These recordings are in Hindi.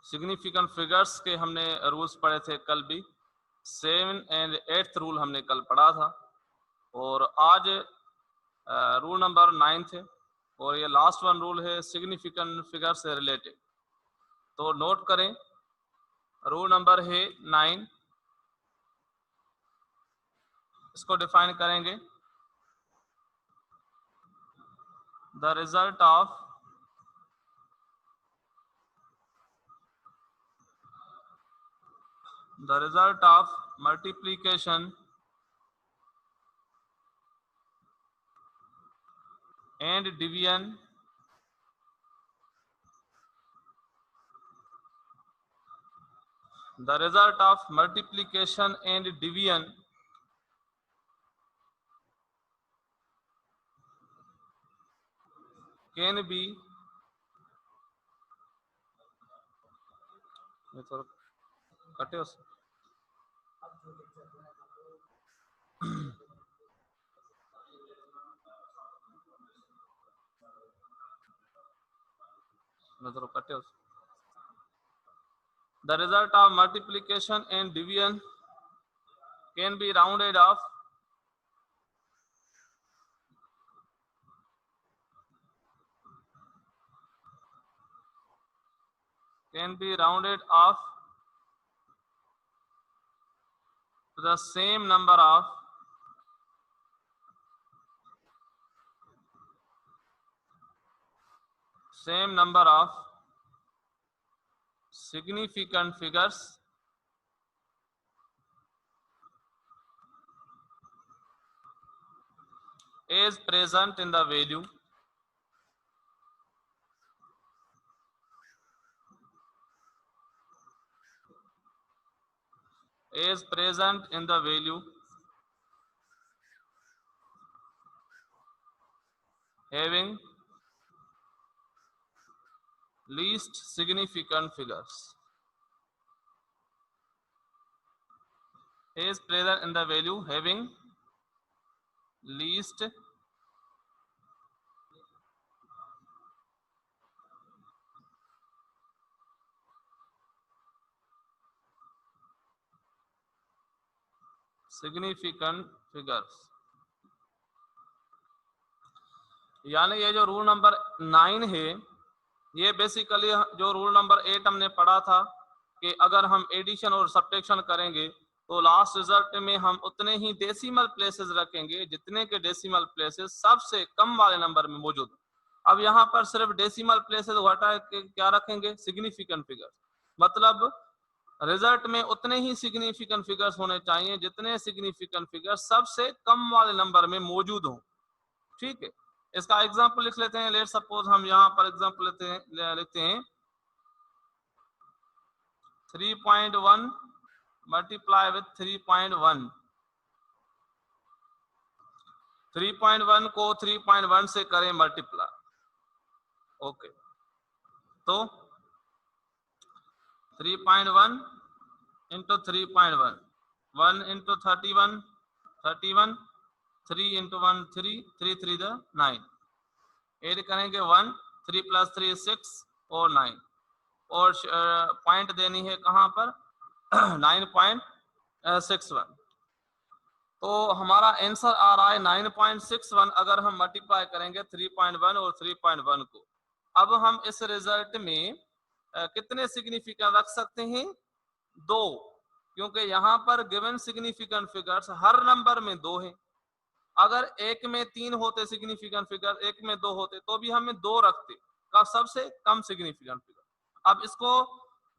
सिग्निफिकेंट फिगर्स के हमने रूल्स पढ़े थे कल भी। 7 एंड 8th रूल हमने कल पढ़ा था और आज रूल नंबर 9 है और ये लास्ट वन रूल है सिग्निफिकेंट फिगर से रिलेटेड। तो नोट करें, रूल नंबर है 9, इसको डिफाइन करेंगे। The result of multiplication and division the result of multiplication and division can be कटे उस कटे उस the result of multiplication and division can be rounded off to the same number of significant figures is present in the value having least significant figures is present in the value having least significant figures। यानी ये जो रूल नंबर 9 है ये बेसिकली जो रूल नंबर 8 हमने पढ़ा था कि अगर हम एडिशन और सब्ट्रैक्शन करेंगे तो लास्ट रिजल्ट में हम उतने ही डेसिमल प्लेसेस रखेंगे जितने के डेसिमल प्लेसेस सबसे कम वाले नंबर में मौजूद। अब यहाँ पर सिर्फ डेसिमल प्लेसेस हटा के क्या रखेंगे, सिग्निफिकेंट फिगर्स। मतलब रिजल्ट में उतने ही सिग्निफिकेंट फिगर्स होने चाहिए जितने सिग्निफिकेंट फिगर्स सबसे कम वाले नंबर में मौजूद हों। ठीक है, इसका एग्जांपल लिख लेते हैं। लेट सपोज हम यहाँ पर एग्जांपल लिखते हैं 3.1 मल्टीप्लाई विथ 3.1। 3.1 को 3.1 से करें मल्टीप्लाई। ओके, तो 3.1 into 3.1, 1 into 31, 31, 3 into 1 3, 3 3 the 9। Add करेंगे 1, 3 + 3 6 और 9 और पॉइंट देनी है कहाँ पर 9.61। तो हमारा आंसर आ रहा है 9.61 अगर हम मल्टीप्लाई करेंगे 3.1 और 3.1 को। अब हम इस रिजल्ट में कितने सिग्निफिकेंट रख सकते हैं, 2, क्योंकि यहाँ पर गिवन सिग्निफिकेंट फिगर्स हर नंबर में 2 हैं। अगर एक में 3 होते सिग्निफिकेंट फिगर, एक में 2 होते तो भी हमें 2 रखते का सबसे कम सिग्निफिकेंट फिगर। अब इसको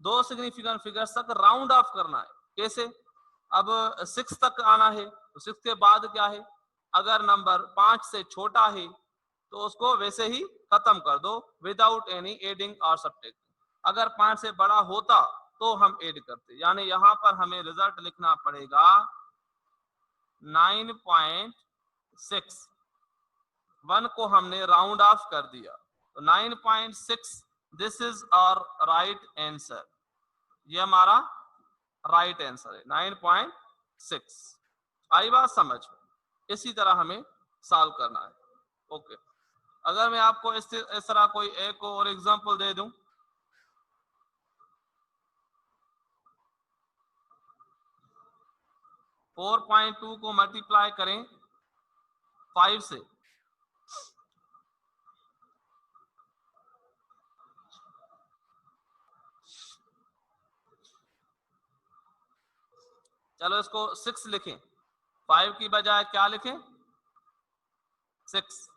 2 सिग्निफिकेंट फिगर्स तक राउंड ऑफ करना है। कैसे, अब 6 तक आना है तो 6 के बाद क्या है, अगर नंबर 5 से छोटा है तो उसको वैसे ही खत्म कर दो विदाउट एनी एडिंग और सब्ट्रैक्टिंग। अगर 5 से बड़ा होता तो हम ऐड करते। यानी यहाँ पर हमें रिजल्ट लिखना पड़ेगा 9.6। 1 को हमने राउंड ऑफ कर दिया तो 9.6 this is our right answer. ये हमारा राइट आंसर है 9.6। आई बात समझ में? इसी तरह हमें सॉल्व करना है। ओके, अगर मैं आपको इस तरह कोई एक और एग्जांपल दे दूं, 4.2 को मल्टीप्लाई करें 5 से, चलो इसको 6 लिखें, 5 की बजाय क्या लिखें, 6।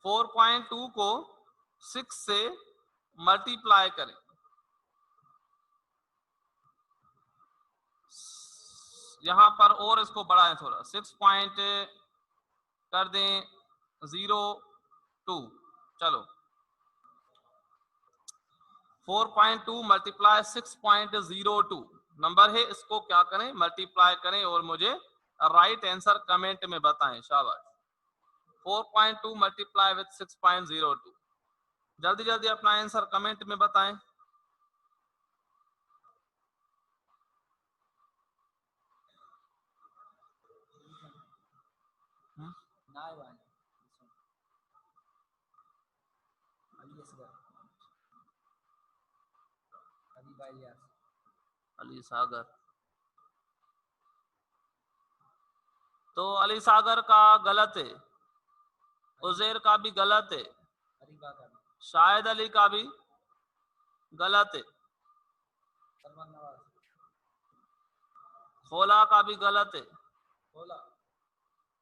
4.2 को 6 से मल्टीप्लाई करें, यहां पर और इसको बढ़ाएं थोड़ा, 6 पॉइंट कर दें 02, चलो 4.2 मल्टीप्लाई 6.02 नंबर है, इसको क्या करें, मल्टीप्लाई करें और मुझे राइट आंसर कमेंट में बताएं, शाबाश। 4.2 मल्टीप्लाई विथ 6.02, जल्दी जल्दी अपना आंसर कमेंट में बताएं। अली सागर, तो अली सागर का गलत है, उजैर का भी गलत है, शाहिद अली का भी गलत है, खोला का भी गलत है,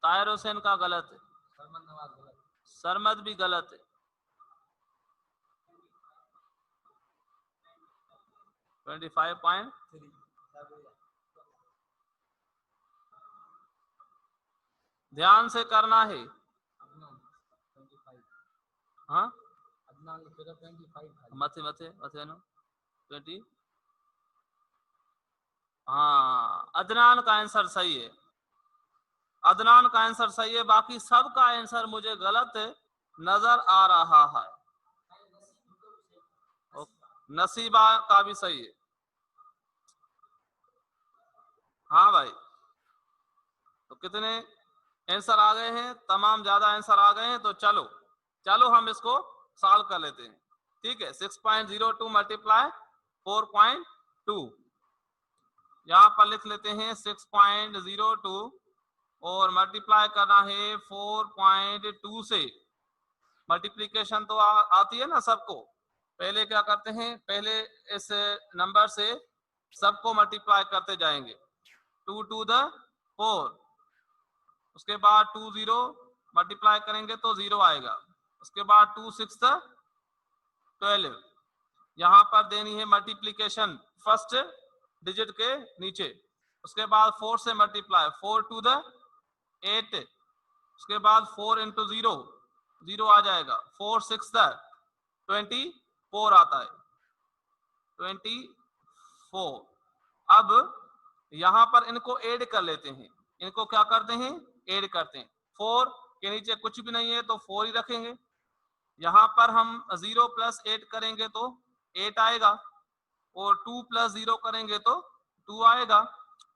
ताहिर हुसैन का गलत है, सरमद भी गलत है, 25.3। ध्यान से करना है, हाँ मथे मथे मथे नो 20, हाँ अदनान का आंसर सही है, अदनान का आंसर सही है, बाकी सब का आंसर मुझे गलत नजर आ रहा है। नसीबा का भी सही है, हाँ भाई, तो कितने आंसर आ गए हैं, तमाम ज्यादा आंसर आ गए हैं, तो चलो चलो हम इसको सॉल्व कर लेते हैं, ठीक है। 6.02 मल्टीप्लाई 4.2, यहाँ पर लिख लेते हैं 6.02 और मल्टीप्लाई करना है 4.2 से। मल्टीप्लिकेशन तो आती है ना सबको, पहले क्या करते हैं, पहले इस नंबर से सबको मल्टीप्लाई करते जाएंगे, 2 to the 4, उसके बाद 2 0 मल्टीप्लाई करेंगे तो 0 आएगा, उसके बाद 2 6 12, यहाँ पर देनी है मल्टीप्लिकेशन फर्स्ट डिजिट के नीचे, उसके बाद 4 से मल्टीप्लाई 4 to the 8, उसके बाद 4 into 0 0 आ जाएगा, 4 6 24 आता है, 24। अब यहां पर इनको ऐड कर लेते हैं, इनको क्या करते हैं, ऐड करते हैं, 4 के नीचे कुछ भी नहीं है तो 4 ही रखेंगे, यहां पर हम 0 + 8 करेंगे तो 8 आएगा, और 2 + 0 करेंगे तो 2 आएगा,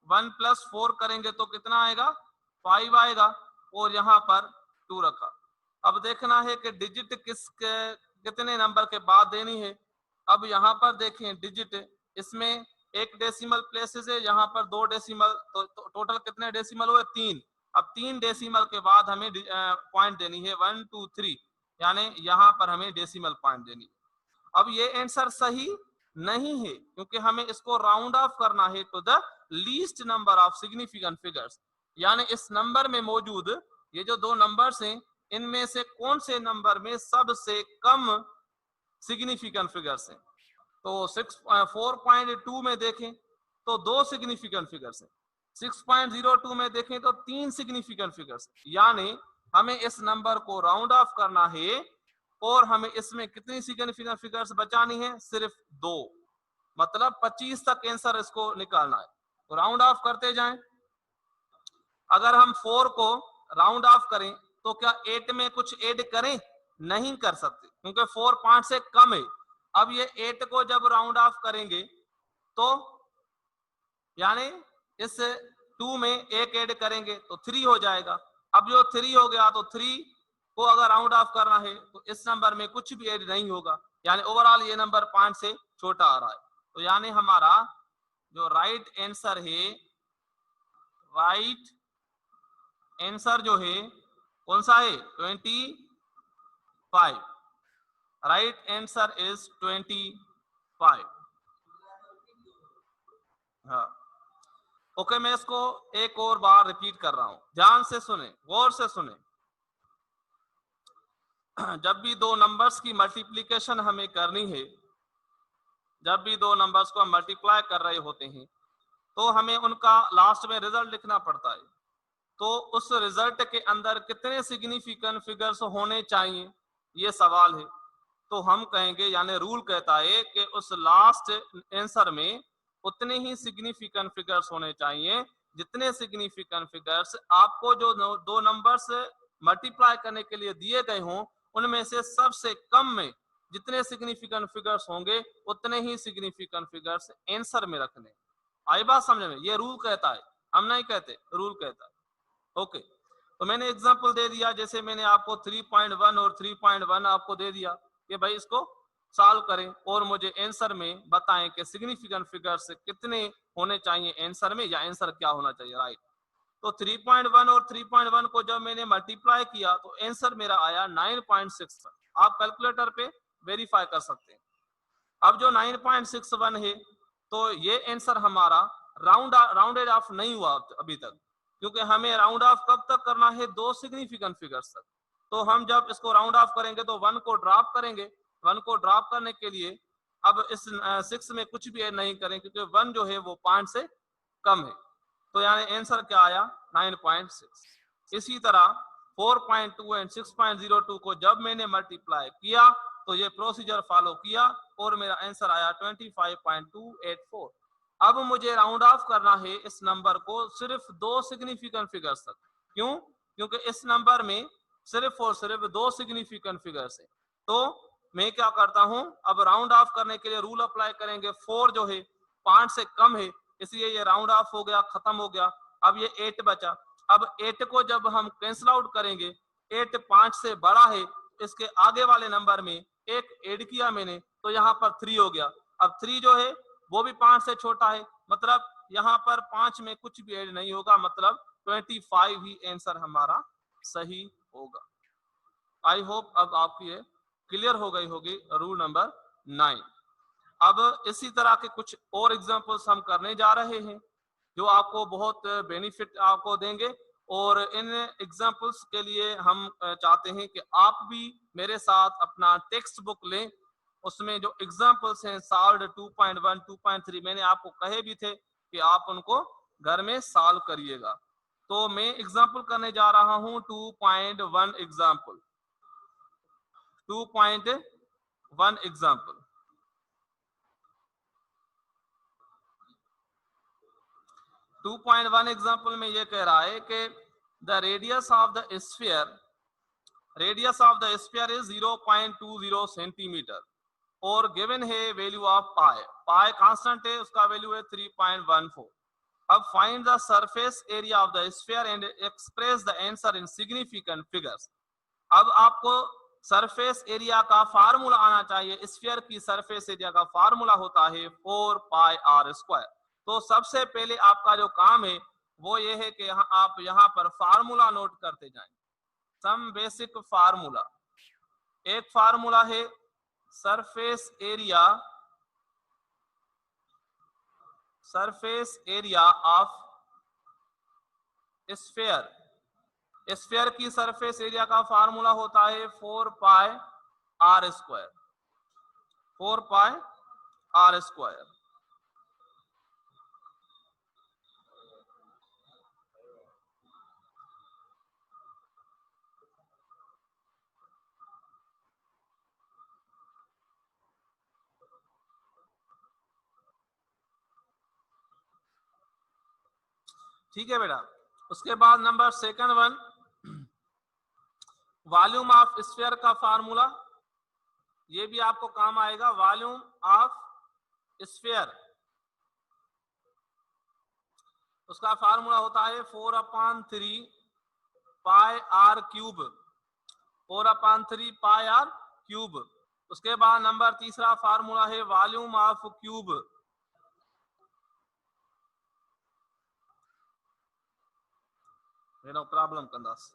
1 + 4 करेंगे तो कितना आएगा, 5 आएगा, और यहाँ पर 2 रखा। अब देखना है कि डिजिट कितने नंबर के बाद देनी है। अब यहाँ पर देखें डिजिट, इसमें एक डेसिमल प्लेसेस है, यहाँ पर 2 डेसिमल, तो टोटल कितने डेसिमल हुए, 3। अब 3 डेसिमल के बाद हमें पॉइंट देनी है 1 2 3, यानी यहाँ पर हमें डेसिमल पॉइंट देनी है। अब ये आंसर सही नहीं है, क्योंकि हमें इसको राउंड ऑफ करना है to the least number of significant figures, यानी इस नंबर में मौजूद ये जो 2 नंबर्स हैं, इनमें से कौन से नंबर में सबसे कम सिग्निफिकेंट फिगर्स हैं। तो 4.2 में देखें तो 2 सिग्निफिकेंट फिगर्स हैं, 6.02 में देखें तो 3 सिग्निफिकेंट फिगर्स, यानी हमें इस नंबर को राउंड ऑफ करना है, और हमें इसमें कितनी सिग्निफिकेंट फिगर्स बचानी है, सिर्फ 2, मतलब 25 तक आंसर इसको निकालना है, तो राउंड ऑफ करते जाएं। अगर हम 4 को राउंड ऑफ करें तो क्या 8 में कुछ ऐड करें, नहीं कर सकते, क्योंकि 4 5 से कम है। अब ये 8 को जब राउंड ऑफ करेंगे तो यानी इस 2 में एक ऐड करेंगे तो 3 हो जाएगा। अब जो 3 हो गया तो 3 को अगर राउंड ऑफ करना है तो इस नंबर में कुछ भी ऐड नहीं होगा, यानी ओवरऑल ये नंबर 5 से छोटा आ रहा है। तो यानी हमारा जो राइट आंसर है, राइट आंसर जो है कौन सा है? 25। Right answer is 25। हाँ, ओके, मैं इसको एक और बार रिपीट कर रहा हूं, ध्यान से सुने, गौर से सुने। जब भी दो नंबर्स की मल्टीप्लिकेशन हमें करनी है, जब भी दो नंबर्स को हम मल्टीप्लाई कर रहे होते हैं, तो हमें उनका लास्ट में रिजल्ट लिखना पड़ता है। तो उस रिजल्ट के अंदर कितने सिग्निफिकेंट फिगर्स होने चाहिए, ये सवाल है। तो हम कहेंगे, यानी रूल कहता है कि उस लास्ट आंसर में उतने ही सिग्निफिकेंट फिगर्स होने चाहिए जितने सिग्निफिकेंट फिगर्स आपको जो दो नंबर्स मल्टीप्लाई करने के लिए दिए गए हों, उनमें से सबसे कम में जितने सिग्निफिकेंट फिगर्स होंगे उतने ही सिग्निफिकेंट फिगर्स आंसर में रखने। आई बात समझ में? ये रूल कहता है, हम नहीं कहते, रूल कहता है। ओके, तो मैंने एग्जांपल दे दिया, जैसे मैंने आपको 3.1 और 3.1 आपको दे दिया कि भाई इसको सॉल्व करें और मुझे आंसर में बताएं कि सिग्निफिकेंट फिगर्स कितने होने चाहिए आंसर में, या आंसर क्या होना चाहिए, राइट। तो 3.1 और 3.1 को जब मैंने मल्टीप्लाई किया तो आंसर मेरा आया 9.61। आप कैलकुलेटर पे वेरीफाई कर सकते हैं। अब जो 9.61 है, तो ये आंसर हमारा राउंडेड ऑफ नहीं हुआ अभी तक, क्योंकि हमें राउंड ऑफ कब तक करना है? दो सिग्निफिकेंट फिगर्स तक। तो हम जब इसको राउंड ऑफ करेंगे तो 1 को ड्रॉप करेंगे। 1 को ड्रॉप करने के लिए अब इस 6 में कुछ भी ऐड नहीं करें, क्योंकि 1 जो है वो 5 से कम है। तो यानी आंसर क्या आया? 9.6। इसी तरह 4.2 एंड 6.02 को जब मैंने मल्टीप्लाई किया तो ये प्रोसीजर फॉलो किया और मेरा आंसर आया 25.284। अब मुझे राउंड ऑफ करना है इस नंबर को सिर्फ दो सिग्निफिकेंट फिगर्स तक। क्यों? क्योंकि इस नंबर में सिर्फ और सिर्फ दो सिग्निफिकेंट फिगर्स है। तो मैं क्या करता हूं, अब राउंड ऑफ करने के लिए रूल अप्लाई करेंगे। 4 जो है 5 से कम है, इसलिए ये राउंड ऑफ हो गया, खत्म हो गया। अब ये 8 बचा। अब 8 को जब हम कैंसिल आउट करेंगे, 8 5 से बड़ा है, इसके आगे वाले नंबर में एक ऐड किया मैंने, तो यहाँ पर 3 हो गया। अब 3 जो है वो भी 5 से छोटा है, मतलब यहाँ पर 5 में कुछ भी ऐड नहीं होगा, मतलब 25 ही आंसर हमारा सही होगा। आई होप अब आपकी ये क्लियर हो गई होगी रूल नंबर 9। अब इसी तरह के कुछ और एग्जांपल्स हम करने जा रहे हैं जो आपको बहुत बेनिफिट आपको देंगे, और इन एग्जांपल्स के लिए हम चाहते हैं कि आप भी मेरे साथ अपना टेक्स्ट बुक लें। उसमें जो एग्जांपल्स हैं सॉल्व 2.1 2.3 मैंने आपको कहे भी थे कि आप उनको घर में सॉल्व करिएगा। तो मैं एग्जांपल करने जा रहा हूं 2.1 एग्जांपल। 2.1 एग्जांपल 2.1 एग्जांपल में ये कह रहा है कि the radius of the sphere is 0.20 centimetre और गिवन है वैल्यू ऑफ पाई कांस्टेंट है, उसका वैल्यू है 3.14। अब find the surface area of the sphere and express the answer in significant figures. अब आपको सरफेस एरिया का फार्मूला आना चाहिए। स्फीयर की सरफेस एरिया का फार्मूला होता है 4 पाई आर स्क्वायर। तो सबसे पहले आपका जो काम है वो ये है कि आप यहाँ पर फार्मूला नोट करते जाएं। Some basic formula. एक फार्मूला है सरफेस एरिया ऑफ स्फीयर की सरफेस एरिया का फार्मूला होता है 4 pi are square. 4 pi are square. ठीक है बेटा। उसके बाद number second one, volume of sphere का फार्मूला, ये भी आपको काम आएगा। वॉल्यूम ऑफ स्फीयर, उसका फार्मूला होता है 4/3 pi r cube. 4/3 pi r cube. उसके बाद नंबर तीसरा फार्मूला है वॉल्यूम ऑफ क्यूब। प्रॉब्लम कंदास।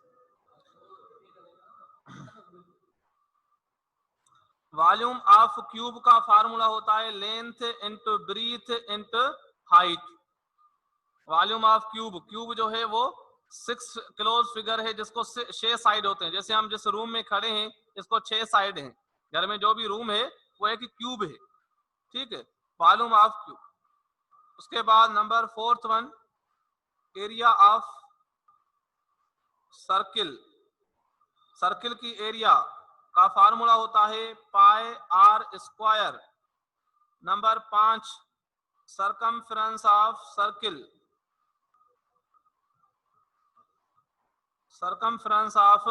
वॉल्यूम ऑफ क्यूब का फार्मूला होता है length into breathe into height. Volume of cube, cube जो है वो 6 क्लोज फिगर है जिसको 6 साइड होते हैं। जैसे हम जिस रूम में खड़े हैं इसको 6 साइड हैं। घर में जो भी रूम है वो एक क्यूब है, ठीक है, वॉल्यूम ऑफ क्यूब। उसके बाद number 4th one, area of circle. Circle की एरिया का फार्मूला होता है pi are square. Number 5, circumference of circle. Circumference of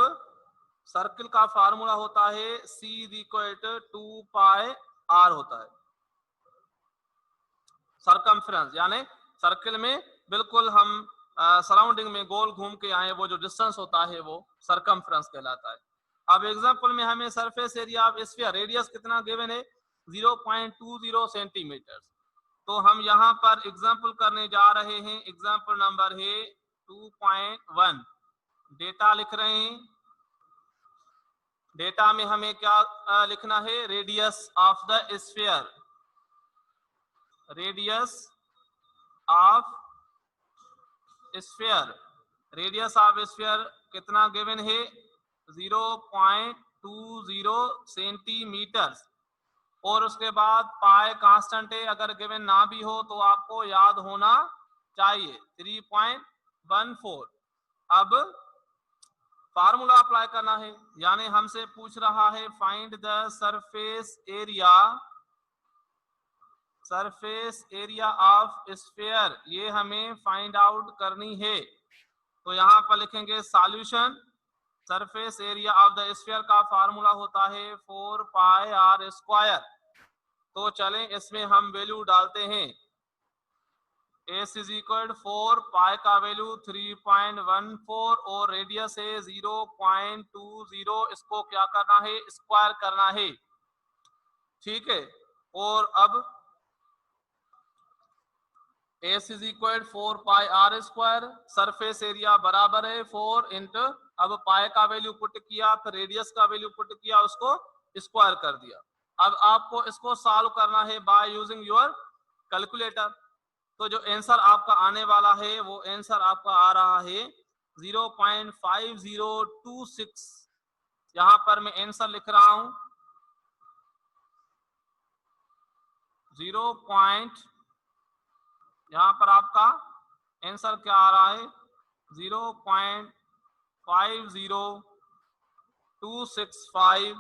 circle का फार्मूला होता है C = 2 पाई R होता है। सरकमफ्रेंस यानी सर्किल में बिल्कुल हम सराउंडिंग में गोल घूम के आए, वो जो डिस्टेंस होता है वो सरकमफ्रेंस कहलाता है। अब एग्जांपल में हमें surface area of sphere, radius कितना गिवन है 0.20 सेंटीमीटर। तो हम यहाँ पर एग्जांपल करने जा रहे हैं। एग्जांपल नंबर है 2.1। डेटा लिख रहे हैं। डेटा में हमें क्या लिखना है, radius of the sphere. Radius of sphere, radius of sphere कितना गिवन है 0.20 सेंटीमीटर। और उसके बाद पाई कांस्टेंट है, अगर गिवन ना भी हो तो आपको याद होना चाहिए 3.14। अब फार्मूला अप्लाई करना है, यानी हमसे पूछ रहा है find the surface area, surface area of sphere, ये हमें फाइंड आउट करनी है। तो यहाँ पर लिखेंगे solution. Surface area of the sphere का फार्मूला होता है 4 पाई आर स्क्वायर। तो चलें इसमें हम वैल्यू डालते हैं। एस इज इक्वल 4, पाई का वैल्यू 3.14 और रेडियस है 0.20। इसको क्या करना है, स्क्वायर करना है, ठीक है। और अब S is equal 4 pi are square, surface area बराबर है 4 इंटू, अब पाई का वैल्यू पुट किया, फिर रेडियस का वैल्यू पुट किया, उसको स्क्वायर कर दिया। अब आपको इसको सॉल्व करना है बाय यूजिंग योर कैलकुलेटर। तो जो आंसर आपका आने वाला है वो आंसर आपका आ रहा है 0.5026। यहां पर मैं आंसर लिख रहा हूं 0. यहां पर आपका आंसर क्या आ रहा है 0.50265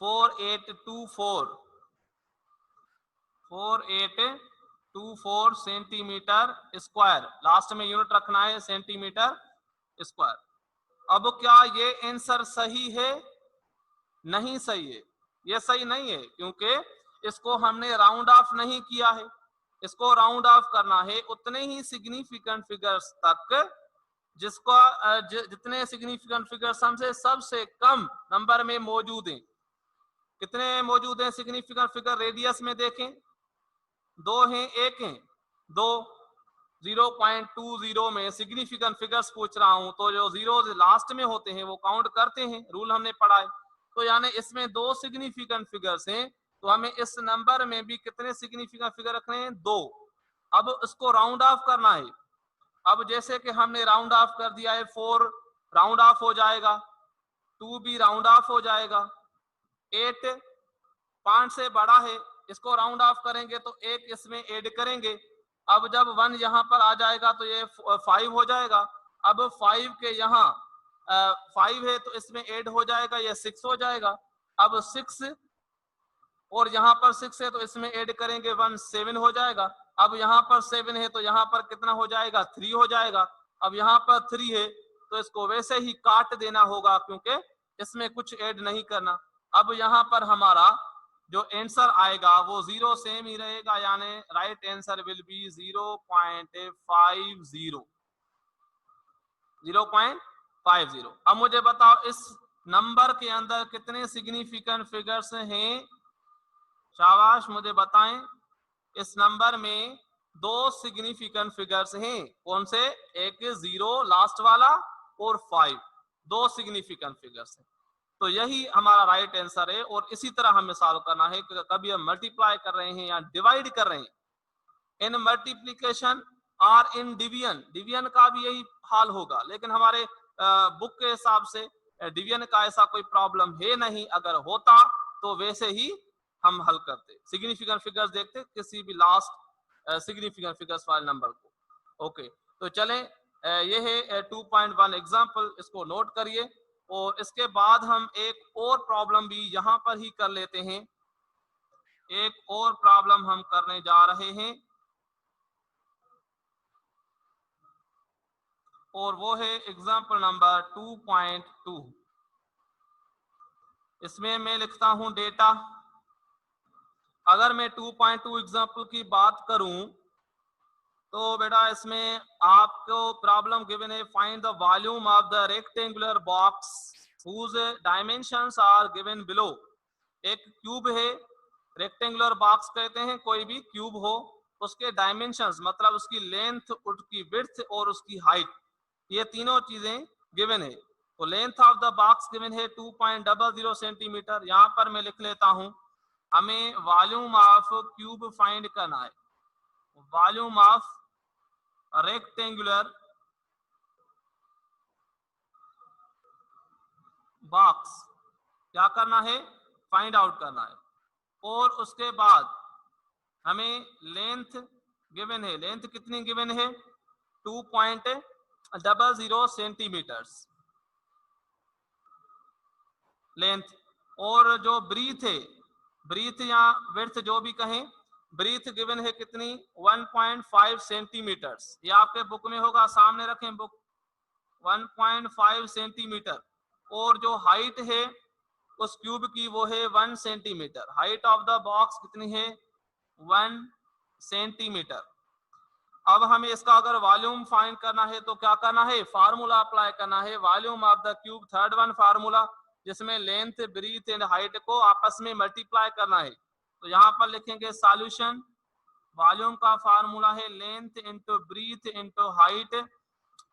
4824 सेंटीमीटर स्क्वायर। लास्ट में यूनिट रखना है सेंटीमीटर स्क्वायर। अब क्या ये आंसर सही है? नहीं सही है, ये सही नहीं है, क्योंकि इसको हमने राउंड ऑफ नहीं किया है। इसको राउंड ऑफ करना है उतने ही सिग्निफिकेंट फिगर्स तक जिसको जितने सिग्निफिकेंट फिगर्स हमसे सबसे कम नंबर में मौजूद हैं। कितने मौजूद हैं सिग्निफिकेंट फिगर? रेडियस में देखें 2 हैं, 1 हैं, 2। 0.20 में सिग्निफिकेंट फिगर्स पूछ रहा हूं, तो जो जीरो लास्ट में होते हैं वो काउंट करते हैं, रूल हमने पढ़ा है। तो यानी इसमें 2 सिग्निफिकेंट फिगर्स हैं, तो हमें इस नंबर में भी कितने सिग्निफिकेंट फिगर रखने हैं? 2। अब इसको राउंड ऑफ करना है। अब जैसे कि हमने राउंड ऑफ कर दिया है, 4 राउंड ऑफ हो जाएगा, 2 भी राउंड ऑफ हो जाएगा, 8 5 से बड़ा है, इसको राउंड ऑफ करेंगे तो 1 इसमें ऐड करेंगे। अब जब 1 यहाँ पर आ जाएगा तो ये 5 हो जाएगा। अब 5 के यहाँ 5 है तो इसमें ऐड हो जाएगा, ये 6 हो जाएगा। अब 6 और यहाँ पर 6 है तो इसमें ऐड करेंगे 1, 7 हो जाएगा। अब यहाँ पर 7 है तो यहाँ पर कितना हो जाएगा? 3 हो जाएगा। अब यहाँ पर 3 है तो इसको वैसे ही काट देना होगा, क्योंकि इसमें कुछ ऐड नहीं करना। अब यहाँ पर हमारा जो आंसर आएगा वो 0 सेम ही रहेगा, यानी राइट आंसर विल बी 0.50। 0.50। अब मुझे बताओ इस नंबर के अंदर कितने सिग्निफिकेंट फिगर्स हैं? शाबाश, मुझे बताएं इस नंबर में दो सिग्निफिकेंट फिगर्स हैं। कौन से? एक 0 लास्ट वाला और 5, दो सिग्निफिकेंट फिगर्स हैं। तो यही हमारा राइट आंसर है। और इसी तरह हमें सॉल्व करना है कि कभी हम मल्टीप्लाई कर रहे हैं या डिवाइड कर रहे हैं। इन मल्टीप्लीकेशन और इन डिवीजन, डिवीजन का भी यही हाल होगा, लेकिन हमारे बुक के हिसाब से डिवीजन का ऐसा कोई प्रॉब्लम है नहीं। अगर होता तो वैसे ही हम हल करते, सिग्निफिकेंट फिगर्स देखते किसी भी लास्ट सिग्निफिकेंट फिगर्स वाले नंबर को। ओके, तो चलें, ये है 2.1 एग्जाम्पल, इसको नोट करिए। और इसके बाद हम एक और प्रॉब्लम भी यहां पर ही कर लेते हैं। एक और प्रॉब्लम हम करने जा रहे हैं और वो है एग्जाम्पल नंबर 2.2। इसमें मैं लिखता हूं डेटा। अगर मैं 2.2 एग्जाम्पल की बात करूं तो बेटा इसमें आपको प्रॉब्लम गिवन है, find the volume of the rectangular box whose dimensions are given below. एक क्यूब है, रेक्टेंगुलर बॉक्स कहते हैं कोई भी क्यूब हो, उसके डायमेंशंस मतलब उसकी लेंथ, उसकी विड्थ और उसकी हाइट, ये तीनों चीजें गिवन है। तो length of the box given है 2.00 सेंटीमीटर। यहाँ पर मैं लिख लेता हूं, हमें वॉल्यूम ऑफ क्यूब फाइंड करना है। वॉल्यूम ऑफ रेक्टेंगुलर बॉक्स क्या करना है? फाइंड आउट करना है। और उसके बाद हमें लेंथ गिवन है, लेंथ कितनी गिवन है? 2.00 सेंटीमीटर्स लेंथ। और जो ब्रीथ है, ब्रीथ या विड्थ जो भी कहें, ब्रीथ गिवन है कितनी? 1.5 सेंटीमीटर्स। ये आपके बुक में होगा, सामने रखें बुक, 1.5 सेंटीमीटर। और जो हाइट है उस क्यूब की वो है 1 centimetre. Height of the box कितनी है? 1 सेंटीमीटर। अब हमें इसका अगर वॉल्यूम फाइंड करना है तो क्या करना है? फार्मूला अप्लाई करना है, volume of the cube, third one formula, जिसमें लेंथ, ब्रीथ एंड हाइट को आपस में मल्टीप्लाई करना है। तो यहाँ पर लिखेंगे सॉल्यूशन, वॉल्यूम का फार्मूला है length into breathe into height.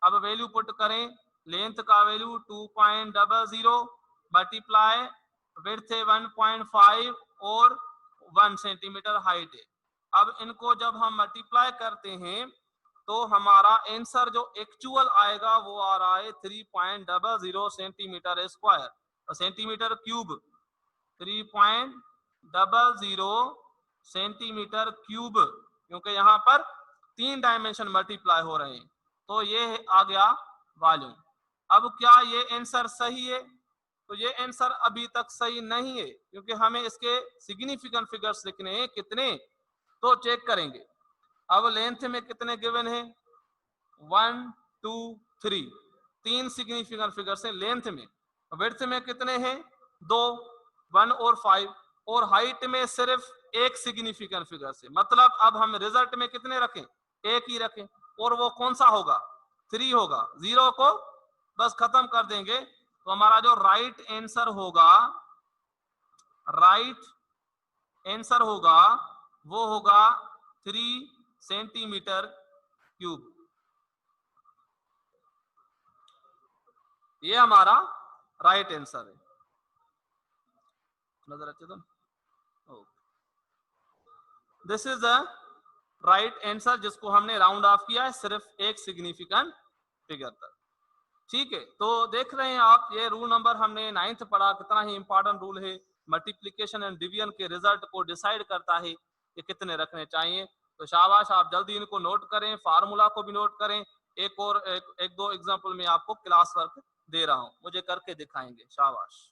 अब वैल्यू पुट करें, लेंथ का वैल्यू 2.00 मल्टीप्लाई विड्थ है 1.5 और 1 सेंटीमीटर हाइट है। अब इनको जब हम मल्टीप्लाई करते हैं तो हमारा आंसर जो एक्चुअल आएगा वो आ रहा है 3.00 centimetre square, centimetre cube, 3.00 centimetre cube, क्योंकि यहाँ पर 3 डायमेंशन मल्टीप्लाई हो रहे हैं। तो ये आ गया वॉल्यूम। अब क्या ये आंसर सही है? तो ये आंसर अभी तक सही नहीं है, क्योंकि हमें इसके सिग्निफिकेंट फिगर्स लिखने हैं। कितने? तो चेक करेंगे। अब लेंथ में कितने गिवन है? 1 2 3, 3 सिग्निफिकेंट फिगर्स हैं लेंथ में। विड्थ में कितने हैं? 2, 1 और 5। और हाइट में सिर्फ एक सिग्निफिकेंट फिगर से, मतलब अब हम रिजल्ट में कितने रखें? एक ही रखें। और वो कौन सा होगा? 3 होगा। 0 को बस खत्म कर देंगे। तो हमारा जो राइट आंसर होगा, राइट आंसर होगा वो होगा 3 सेंटीमीटर क्यूब। ये हमारा राइट आंसर है। नजर अच्छे तो this is the right answer, जिसको हमने राउंड ऑफ किया है सिर्फ एक सिग्निफिकेंट फिगर तक। ठीक है, तो देख रहे हैं आप, ये रूल नंबर हमने 9th पढ़ा, कितना ही इंपॉर्टेंट रूल है। मल्टीप्लिकेशन एंड डिवीजन के रिजल्ट को डिसाइड करता है कि कितने रखने चाहिए। तो शाबाश, आप जल्दी इनको नोट करें, फार्मूला को भी नोट करें। एक और एक दो एग्जाम्पल में आपको क्लास वर्क दे रहा हूं, मुझे करके दिखाएंगे। शाबाश।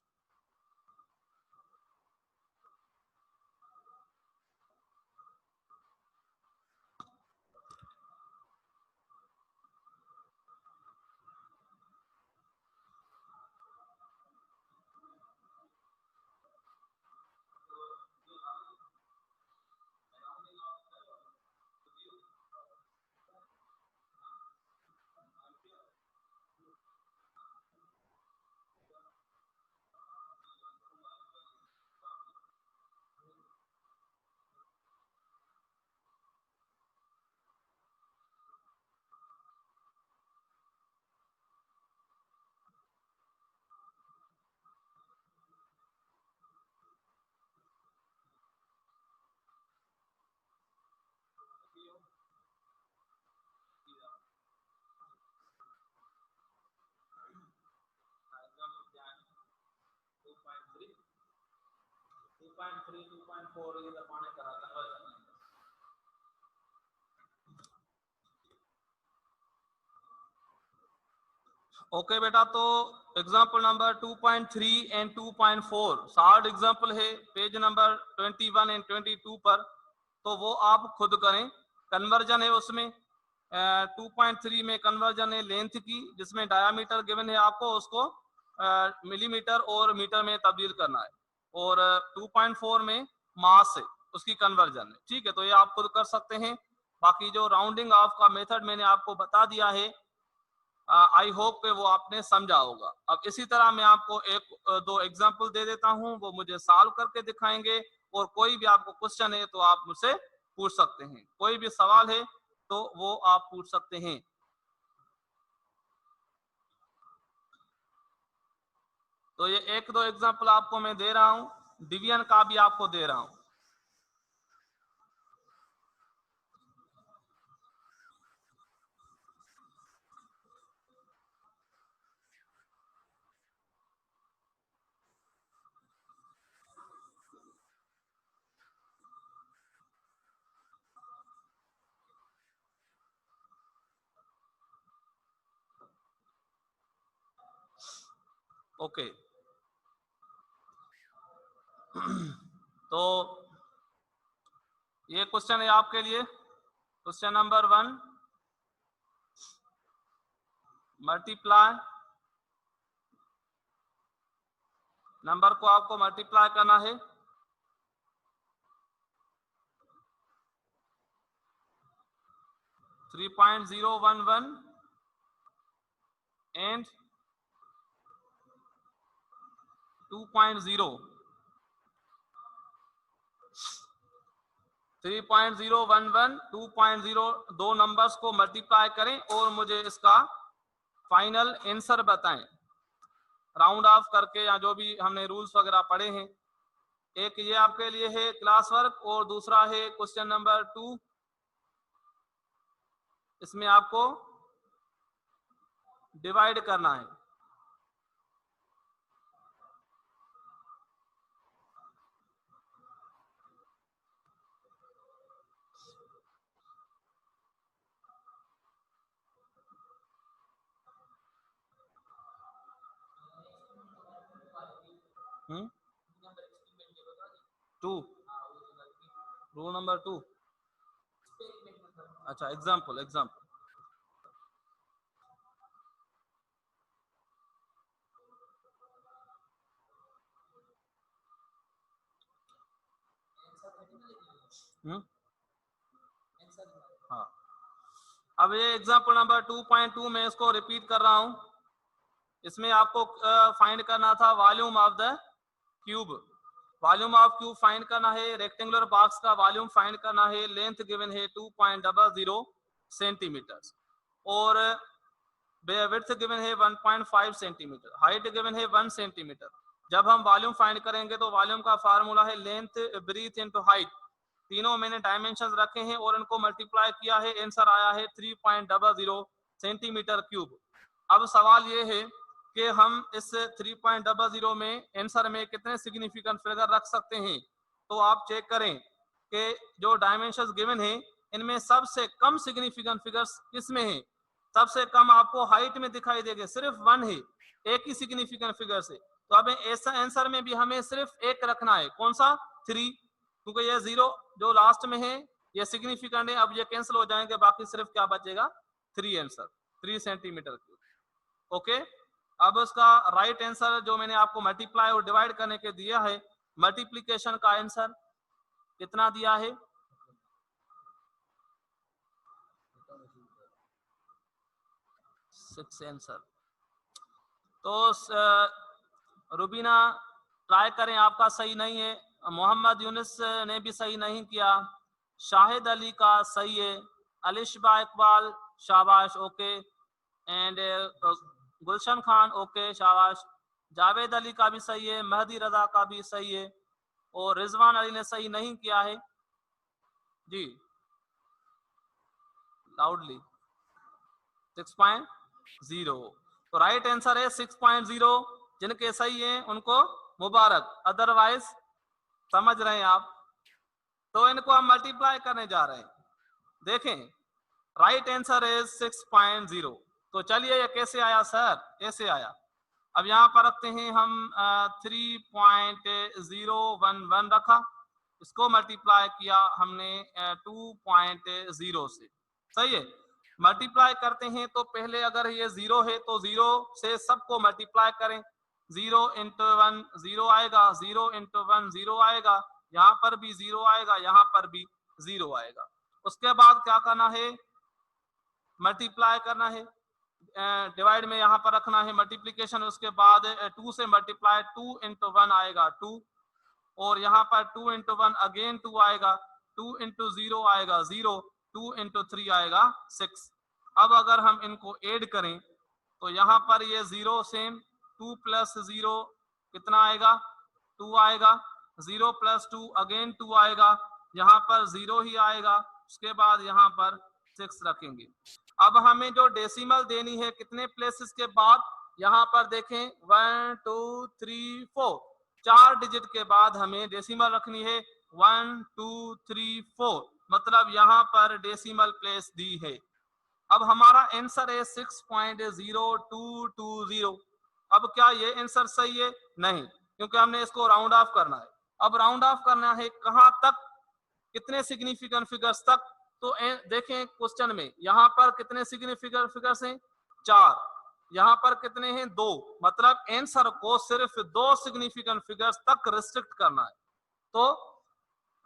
2.3 2.4 ये दफाने करा कन्वर्जन। ओके बेटा, तो example number 2.3 and 2.4 short example है पेज नंबर 21 एंड 22 पर, तो वो आप खुद करें। कन्वर्जन है उसमें 2.3 में कन्वर्जन है लेंथ की, जिसमें डायामीटर गिवन है आपको, उसको मिलीमीटर और मीटर में तब्दील करना है, और 2.4 में मास है उसकी कन्वर्जन है। ठीक है, तो ये आप खुद कर सकते हैं। बाकी जो राउंडिंग ऑफ का मेथड मैंने आपको बता दिया है, आई होप कि वो आपने समझा होगा। अब इसी तरह मैं आपको दो एग्जांपल दे देता हूं, वो मुझे सॉल्व करके दिखाएंगे, और कोई भी आपको क्वेश्चन है तो आप मुझसे पूछ सकते हैं, कोई भी सवाल है तो वो आप पूछ सकते हैं। तो ये एक दो एग्जांपल आपको मैं दे रहा हूं, डिवीजन का भी आपको दे रहा हूं। ओके तो ये क्वेश्चन है आपके लिए, क्वेश्चन नंबर 1, मल्टीप्लाई, नंबर को आपको मल्टीप्लाई करना है 3.011 and 2.0, 3.011 2.0 दो नंबर्स को मल्टीप्लाई करें और मुझे इसका फाइनल आंसर बताएं, राउंड ऑफ करके, या जो भी हमने रूल्स वगैरह पढ़े हैं। एक ये आपके लिए है क्लास वर्क, और दूसरा है क्वेश्चन नंबर 2, इसमें आपको डिवाइड करना है। टू, रूल नंबर 2, अच्छा एग्जाम्पल एग्जाम्पल हाँ, अब ये एग्जाम्पल नंबर 2.2 में इसको रिपीट कर रहा हूं। इसमें आपको फाइंड करना था volume of the cube, volume of cube find करना है, रेक्टेंगुलर बॉक्स का वॉल्यूम फाइंड करना है, लेंथ गिवन है 2.00 सेंटीमीटर, और विड्थ गिवन है 1.5 सेंटीमीटर, हाइट गिवन है 1 सेंटीमीटर। जब हम वॉल्यूम फाइंड करेंगे तो वॉल्यूम का फार्मूला है लेंथ ब्रीथ इनटू हाइट, तीनों मैंने डायमेंशंस रखे हैं और इनको मल्टीप्लाई किया है, आंसर आया है 3.00 सेंटीमीटर क्यूब। अब सवाल ये है कि हम इस 3.00 में आंसर में कितने सिग्निफिकेंट फिगर रख सकते हैं। तो आप चेक करें कि जो डायमेंशंस गिवन है इनमें सबसे कम सिग्निफिकेंट फिगर्स किसमें है। सबसे कम आपको हाइट में दिखाई देगा, सिर्फ 1 है, एक ही सिग्निफिकेंट फिगर से। तो अब ऐसा आंसर में भी हमें सिर्फ एक रखना है, कौन सा, 3, क्योंकि ये 0 जो लास्ट में है ये सिग्निफिकेंट है, अब ये कैंसिल हो जाएंगे, बाकी सिर्फ क्या बचेगा, 3 आंसर, 3 सेंटीमीटर क्यूब। ओके, अब उसका राइट आंसर जो मैंने आपको मल्टीप्लाई और डिवाइड करने के दिया है, मल्टीप्लीकेशन का आंसर कितना दिया है, 6 आंसर। तो रुबीना ट्राई करें, आपका सही नहीं है, मोहम्मद यूनिस ने भी सही नहीं किया, शाहिद अली का सही है, अलिशबा इकबाल शाबाश, okay, and Gulshan Khan okay शाबाश, जावेद अली का भी सही है, महदी रजा का भी सही है, और रिजवान अली ने सही नहीं किया है जी, लाउडली 6.0। तो राइट आंसर है 6.0, जिनके सही है उनको मुबारक, अदरवाइज समझ रहे हैं आप? तो इनको हम मल्टीप्लाई करने जा रहे हैं। देखें, राइट आंसर इज 6.0। तो चलिए, ये कैसे आया सर? कैसे आया? अब यहाँ पर रखते हैं हम 3.011 रखा, इसको मल्टीप्लाई किया हमने 2.0 से। सही है, मल्टीप्लाई करते हैं तो पहले अगर ये 0 है तो 0 से सबको मल्टीप्लाई करें। 0 इंटू 1 0 आएगा, 0 इंटू 1 0 आएगा, यहाँ पर भी 0 आएगा, यहाँ पर भी 0 आएगा। उसके बाद क्या करना है? मल्टीप्लाई करना है, डिवाइड में यहाँ पर रखना है मल्टीप्लीकेशन। उसके बाद 2 से मल्टीप्लाई, 2 इंटू 1 आएगा 2, और यहाँ पर 2 इंटू 1 अगेन 2 आएगा, 2 इंटू 0 आएगा 0, 2 इंटू 3 आएगा 6। अब अगर हम इनको ऐड करें तो यहाँ पर ये 0 सेम, 2 प्लस 0 कितना आएगा? 2 आएगा, 0 प्लस 2 अगेन 2 आएगा, यहाँ पर 0 ही आएगा। उसके बाद यहाँ पर 6 रखेंगे। अब हमें जो डेसिमल देनी है कितने प्लेसेस के बाद? यहाँ पर देखें 1 2 3 4, 4 डिजिट के बाद हमें डेसिमल रखनी है 1 2 3 4, मतलब यहाँ पर डेसिमल प्लेस दी है। अब हमारा आंसर है 6.0220। अब क्या ये आंसर सही है? नहीं, क्योंकि हमने इसको राउंड ऑफ करना है। अब राउंड ऑफ करना है कहां तक? कितने सिग्निफिकेंट फिगर्स तक? तो देखें क्वेश्चन में यहाँ पर कितने सिग्निफिकेंट फिगर्स हैं? 4। यहाँ पर कितने हैं? 2। मतलब आंसर को सिर्फ 2 सिग्निफिकेंट फिगर्स तक रिस्ट्रिक्ट करना है। तो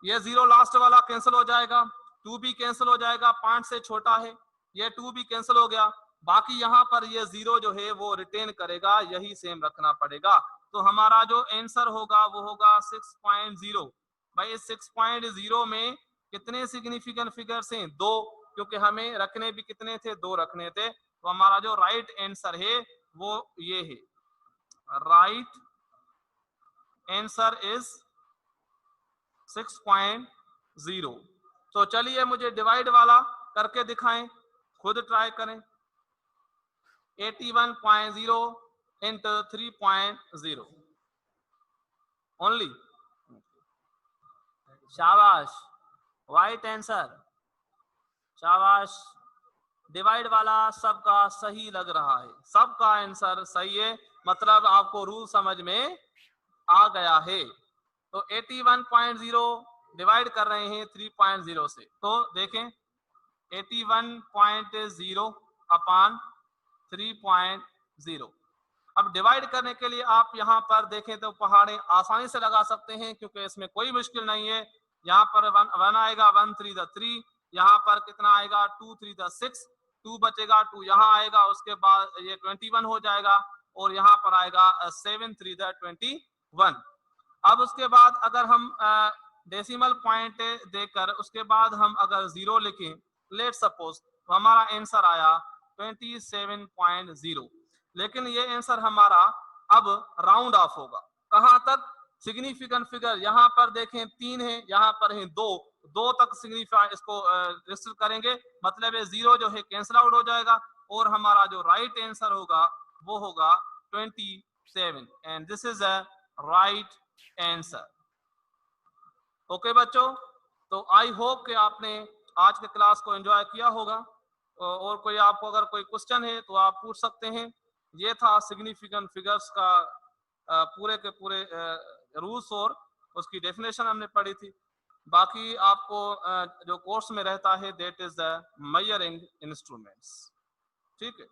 ये 0 लास्ट वाला कैंसिल हो जाएगा, 2 भी कैंसिल हो जाएगा, 5 से छोटा है, ये 2 भी कैंसिल हो गया। बाकी यहाँ पर ये 0 जो है वो रिटेन करेगा, यही सेम रखना पड़ेगा। तो हमारा जो आंसर होगा वो होगा 6.0। भाई इस 6.0 में कितने सिग्निफिकेंट फिगर्स हैं? 2, क्योंकि हमें रखने भी कितने थे? 2 रखने थे। तो हमारा जो राइट आंसर है वो ये है, राइट आंसर इज 6.0। तो चलिए मुझे डिवाइड वाला करके दिखाएं, खुद ट्राई करें। 81.0 into 3.0 ओनली। शाबाश, राइट आंसर, शाबाश। डिवाइड वाला सबका सही लग रहा है, सबका आंसर सही है, मतलब आपको रूल समझ में आ गया है। तो 81.0 डिवाइड कर रहे हैं 3.0 से, तो देखें 81.0 अपान 3.0। अब डिवाइड करने के लिए आप यहाँ पर देखें तो पहाड़े आसानी से लगा सकते हैं, क्योंकि इसमें कोई मुश्किल नहीं है। यहाँ पर 1 आएगा, 1 3 3, यहाँ पर कितना आएगा? 2 3 6, 2 बचेगा, 2 यहाँ आएगा, उसके बाद ये 21 हो जाएगा, और यहाँ पर आएगा 7 3 21। अब उसके बाद अगर हम डेसिमल पॉइंट देकर उसके बाद हम अगर 0 लिखें, लेट सपोज, तो हमारा आंसर आया 27.0। लेकिन ये आंसर हमारा अब राउंड ऑफ होगा कहां तक? सिग्निफिकेंट फिगर यहाँ पर देखें 3 है, यहाँ पर है 2 तक सिग्निफाई इसको रिस्ट्रिक्ट करेंगे, मतलब ये 0 जो है कैंसिल आउट हो जाएगा, और हमारा जो राइट आंसर होगा वो होगा 27, and this is a right answer. Okay बच्चों, तो आई होप कि आपने आज के क्लास को एंजॉय किया होगा, और कोई आपको अगर कोई क्वेश्चन है तो आप पूछ सकते हैं। ये था सिग्निफिकेंट फिगर्स का पूरे के पूरे रूल्स, और उसकी डेफिनेशन हमने पढ़ी थी। बाकी आपको जो कोर्स में रहता है that is the measuring instruments. ठीक है।